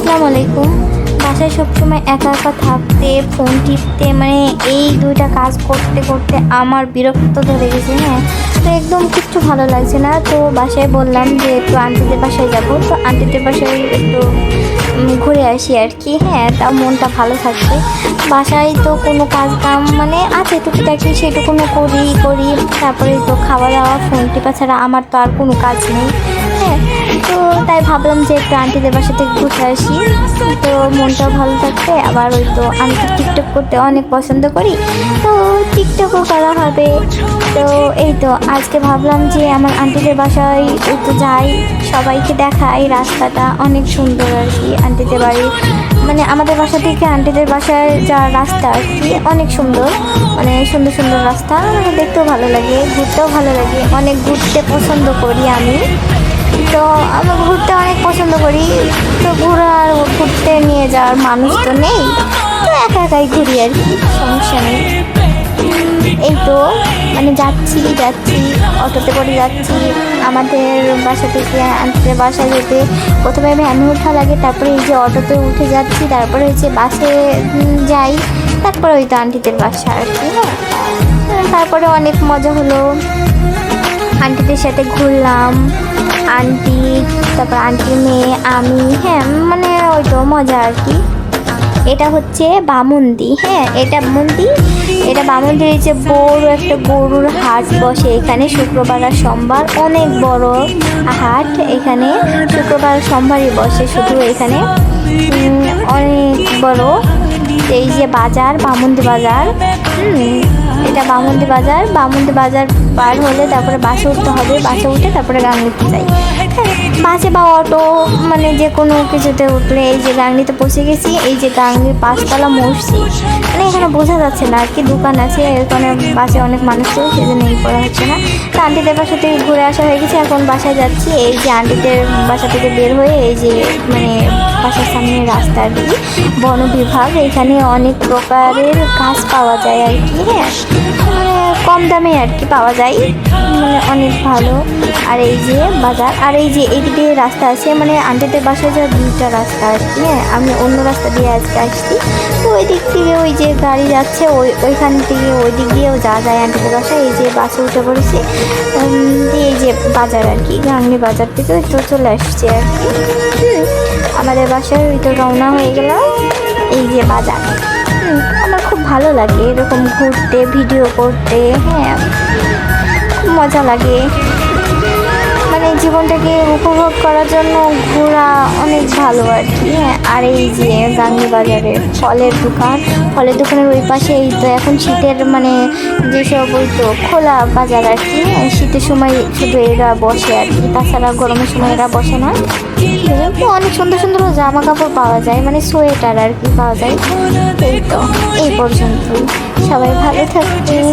আসসালামু আলাইকুম। বাসায় সবসময় একা একা থাকতে ফোন টিপতে মানে এই দুইটা কাজ করতে করতে আমার বিরক্ত ধরে গেছে। হ্যাঁ, তো একদম কিচ্ছু ভালো লাগছে না। তো বাসায় বললাম যে একটু আন্টিদের বাসায় যাব, তো আন্টিদের বাসায় একটু ঘুরে আসি আর কি। হ্যাঁ, তাও মনটা ভালো থাকবে। বাসায় তো কোনো কাজ কাম মানে আছে টুকিটাকি, সেটুকুনো করি। তারপরে তো খাওয়া দাওয়া ফোন টিপা ছাড়া আমার তো আর কোনো কাজ নেই। হ্যাঁ, তো তাই ভাবলাম যে একটু আন্টিদের বাসা থেকে ঘুরতে আসি, তো মনটাও ভালো থাকবে। আবার ওই তো আমি তো টিকটক করতে অনেক পছন্দ করি, তো টিকটকও করা হবে। তো এই তো আজকে ভাবলাম যে আমার আন্টিদের বাসায় ওই তো যাই, সবাইকে দেখাই। রাস্তাটা অনেক সুন্দর আর কি আন্টিদের বাড়ি, মানে আমাদের বাসা থেকে আন্টিদের বাসায় যাওয়ার রাস্তা আর কি অনেক সুন্দর, মানে সুন্দর সুন্দর রাস্তা। মানে দেখতেও ভালো লাগে, ঘুরতেও ভালো লাগে। অনেক ঘুরতে পছন্দ করি আমি, তো আমি ঘুরতে অনেক পছন্দ করি। তো ঘুরতে নিয়ে যাওয়ার মানুষ তো নেই, তো একা একাই ঘুরি আর কি, সমস্যা নেই। এই তো মানে যাচ্ছি অটোতে করে যাচ্ছি। আমাদের বাসা থেকে আন্টিদের বাসায় যেতে প্রথমে ভ্যানে ওঠা লাগে, তারপরে এই যে অটোতে উঠে যাচ্ছি, তারপরে হচ্ছে বাসে যাই, তারপরে ওই তো আন্টিদের বাসা আর কি। হ্যাঁ, তারপরে অনেক মজা হলো, আন্টিদের সাথে ঘুরলাম। আন্টি, তারপর আন্টির মেয়ে, আমি। হ্যাঁ, মানে ওই তো মজা আর কি। এটা হচ্ছে বামুন্দি। হ্যাঁ, এটা বামুন্দির এই যে বড় একটা গরুর হাট বসে এখানে শুক্রবার আর সোমবার। অনেক বড় হাট এখানে, শুক্রবার সোমবারই বসে শুধু এখানে, অনেক বড়। এই যে বাজার, বামুন্দি বাজার। এটা বামুন্দি বাজার পার হলে তারপরে বাসে উঠতে হবে, বাসে উঠে তারপরে গাংনীতে যাই। বাসে বা অটো মানে যে কোনো কিছুতে উঠলে এই যে গাংনীতে পৌঁছে গেছি। এই যে গাংনীর 5তলা মসজিদ, মানে এখানে বোঝা যাচ্ছে না আর কি, দোকান আছে এখানে। বাসে অনেক মানুষ ছিল, সেই জন্য এই করা হচ্ছে না। তো আন্টিদের বাসা থেকে ঘুরে আসা হয়ে গেছে, এখন বাসায় যাচ্ছি। এই যে আন্টিদের বাসা থেকে বের হয়ে এই যে মানে বাসার সামনে রাস্তা আর কি, বন বিভাগ। এখানে অনেক প্রকারের গাছ পাওয়া যায় আর কি। হ্যাঁ, মানে কম দামে আর কি পাওয়া যায়, মানে অনেক ভালো। আর এই যে বাজার, আর এই যে এইদিকে রাস্তা আছে, মানে আন্টিদের বাসায় যাওয়ার দুইটা রাস্তা আর কি। হ্যাঁ, আমি অন্য রাস্তা দিয়ে আজকে আসছি, তো ওই দিক থেকে ওই যে গাড়ি যাচ্ছে ওইখান থেকে ওই দিক দিয়েও যাওয়া যায় আন্টিদের বাসায়। এই যে বাসে উঠে পড়েছি, এই যে বাজার আর কি, গাংনী বাজার থেকে তো চলে আসছে আর কি। আমাদের বাসায় ওই তো রওনা হয়ে গেলাম। এই যে বাজার, আমার খুব ভালো লাগে এরকম ঘুরতে, ভিডিও করতে। হ্যাঁ, খুব মজা লাগে, মানে জীবনটাকে উপভোগ করার জন্য ঘোরা অনেক ভালো আর কি। হ্যাঁ, আর এই যে গাংনী বাজারে ফলের দোকানের ওই পাশে এই তো এখন শীতের মানে যেসব ওই তো খোলা বাজার আর কি। শীতের সময় শুধু এরা বসে আর কি, তাছাড়া গরমের সময় এরা বসে না। তো অনেক সুন্দর সুন্দর জামা কাপড় পাওয়া যায়, মানে সোয়েটার আর কি পাওয়া যায়। এই তো এই পর্যন্তই, সবাই ভালো থাকবেন।